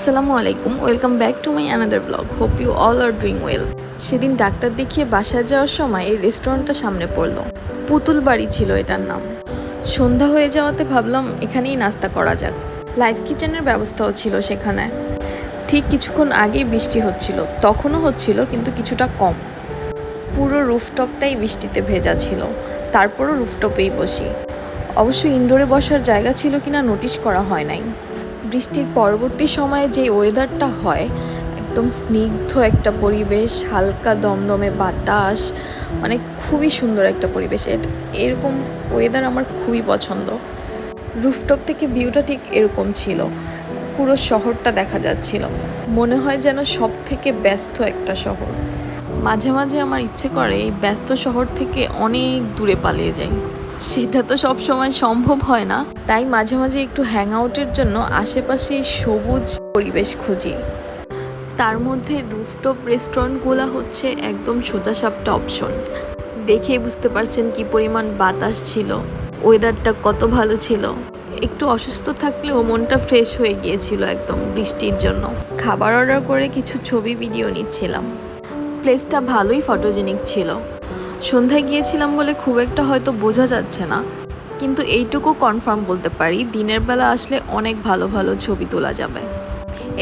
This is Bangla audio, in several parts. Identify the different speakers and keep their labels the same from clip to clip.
Speaker 1: আসসালামু আলাইকুম, welcome back to my another blog. Hope you all are doing well. সেদিন ডাক্তার দেখিয়ে বাসায় যাওয়ার সময় এই রেস্টুরেন্টটা সামনে পড়লো। পুতুল বাড়ি ছিল এটার নাম। সন্ধ্যা হয়ে যাওয়াতে ভাবলাম এখানেই নাস্তা করা যাক। লাইভ কিচেনের ব্যবস্থাও ছিল সেখানে। ঠিক কিছুক্ষণ আগেই বৃষ্টি হচ্ছিল, তখনও হচ্ছিল কিন্তু কিছুটা কম। পুরো রুফটপটাই বৃষ্টিতে ভেজা ছিল, তারপরও রুফটপেই বসি। অবশ্য ইনডোরে বসার জায়গা ছিল কিনা নোটিশ করা হয় নাই। বৃষ্টির পরবর্তী সময়ে যে ওয়েদারটা হয়, একদম স্নিগ্ধ একটা পরিবেশ, হালকা দমদমে বাতাস, মানে খুবই সুন্দর একটা পরিবেশ। এরকম ওয়েদার আমার খুবই পছন্দ। রুফটপ থেকে ভিউটা ঠিক এরকম ছিল, পুরো শহরটা দেখা যাচ্ছিল। মনে হয় যেন সব থেকে ব্যস্ত একটা শহর। মাঝে মাঝে আমার ইচ্ছে করে এই ব্যস্ত শহর থেকে অনেক দূরে পালিয়ে যাই। সেটা তো সব সময় সম্ভব হয় না, তাই মাঝে মাঝে একটু হ্যাং আউটের জন্য আশেপাশে সবুজ পরিবেশ খুঁজি। তার মধ্যে রুফটপ রেস্টুরেন্টগুলো হচ্ছে একদম সোজাসাপটা অপশন। দেখেই বুঝতে পারছেন কি পরিমাণ বাতাস ছিল, ওয়েদারটা কত ভালো ছিল। একটু অসুস্থ থাকলেও মনটা ফ্রেশ হয়ে গিয়েছিল একদম বৃষ্টির জন্য। খাবার অর্ডার করে কিছু ছবি ভিডিও নিচ্ছিলাম। প্লেসটা ভালোই ফটোজেনিক ছিল। সন্ধ্যায় গিয়েছিলাম বলে খুব একটা হয়তো বোঝা যাচ্ছে না, কিন্তু এইটুকু কনফার্ম বলতে পারি দিনের বেলা আসলে অনেক ভালো ভালো ছবি তোলা যাবে।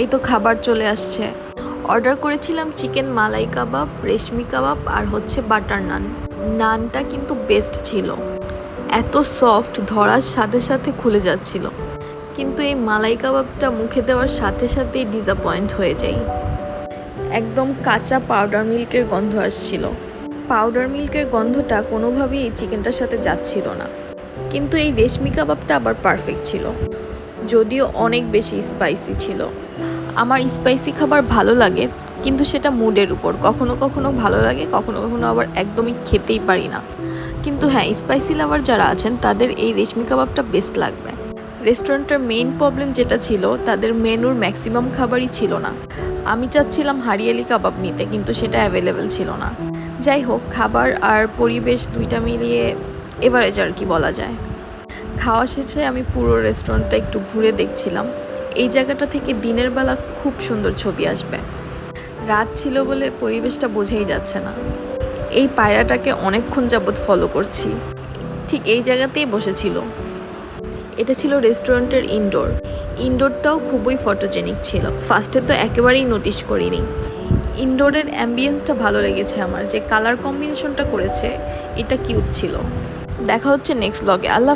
Speaker 1: এই তো খাবার চলে আসছে। অর্ডার করেছিলাম চিকেন মালাই কাবাব, রেশমি কাবাব আর হচ্ছে বাটার নান। নানটা কিন্তু বেস্ট ছিল, এত সফট, ধরার সাথে সাথে খুলে যাচ্ছিল। কিন্তু এই মালাই কাবাবটা মুখে দেওয়ার সাথে সাথেই ডিসঅ্যাপয়েন্ট হয়ে যাই। একদম কাঁচা পাউডার মিল্কের গন্ধ আসছিল। পাউডার মিল্কের গন্ধটা কোনোভাবেই এই চিকেনটার সাথে যাচ্ছিল না। কিন্তু এই রেশমি কাবাবটা আবার পারফেক্ট ছিল, যদিও অনেক বেশি স্পাইসি ছিল। আমার স্পাইসি খাবার ভালো লাগে, কিন্তু সেটা মুডের উপর। কখনো কখনো ভালো লাগে, কখনো কখনো আবার একদমই খেতেই পারি না। কিন্তু হ্যাঁ, স্পাইসি লাভার যারা আছেন তাদের এই রেশমি কাবাবটা বেস্ট লাগবে। রেস্টুরেন্টের মেইন প্রবলেম যেটা ছিল, তাদের মেনুর ম্যাক্সিমাম খাবারই ছিল না। আমি চাচ্ছিলাম হারিয়ালি কাবাব নিতে, কিন্তু সেটা অ্যাভেলেবেল ছিল না। যাই হোক, খাবার আর পরিবেশ দুইটা মিলিয়ে এভারেজ আর কি বলা যায়। খাওয়া শেষে আমি পুরো রেস্টুরেন্টটা একটু ঘুরে দেখছিলাম। এই জায়গাটা থেকে দিনের বেলা খুব সুন্দর ছবি আসবে। রাত ছিল বলে পরিবেশটা বোঝাই যাচ্ছে না। এই পায়রাটাকে অনেকক্ষণ যাবৎ ফলো করছি, ঠিক এই জায়গাতেই বসেছিল। এটা ছিল রেস্টুরেন্টের ইনডোরটাও খুবই ফটোজেনিক ছিল। ফার্স্টে তো একেবারেই নোটিশ করিনি। ইনডোরের অ্যাম্বিয়েন্সটা ভালো লেগেছে আমার, যে কালার কম্বিনেশনটা করেছে এটা কিউট ছিল। দেখা হচ্ছে নেক্সট ব্লগে। আল্লাহ।